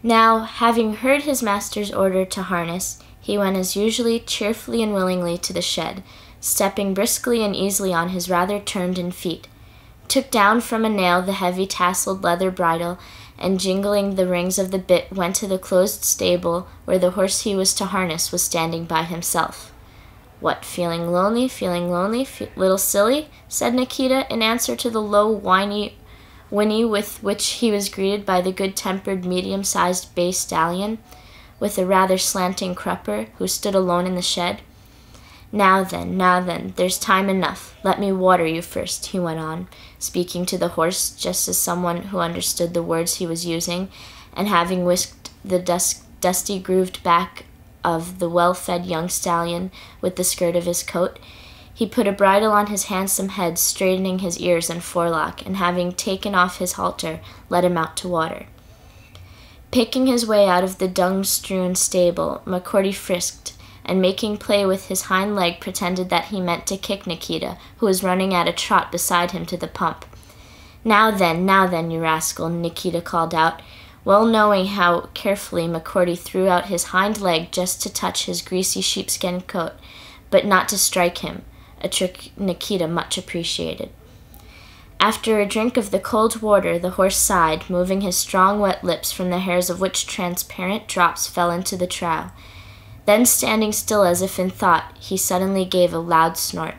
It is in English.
Now, having heard his master's order to harness, he went as usually cheerfully and willingly to the shed, stepping briskly and easily on his rather turned-in feet, took down from a nail the heavy tasseled leather bridle, and jingling the rings of the bit went to the closed stable where the horse he was to harness was standing by himself. "What, feeling lonely, little silly?" said Nikita in answer to the low whinny with which he was greeted by the good-tempered, medium-sized bay stallion, with a rather slanting crupper, who stood alone in the shed. Now then, there's time enough. Let me water you first," he went on, speaking to the horse just as someone who understood the words he was using, and having whisked the dusty grooved back of the well-fed young stallion with the skirt of his coat, he put a bridle on his handsome head, straightening his ears and forelock, and having taken off his halter, led him out to water. Picking his way out of the dung-strewn stable, McCordy frisked, and making play with his hind leg pretended that he meant to kick Nikita, who was running at a trot beside him to the pump. Now then, you rascal," Nikita called out, well knowing how carefully McCordy threw out his hind leg just to touch his greasy sheepskin coat, but not to strike him, a trick Nikita much appreciated. After a drink of the cold water, the horse sighed, moving his strong wet lips, from the hairs of which transparent drops fell into the trough. Then, standing still as if in thought, he suddenly gave a loud snort.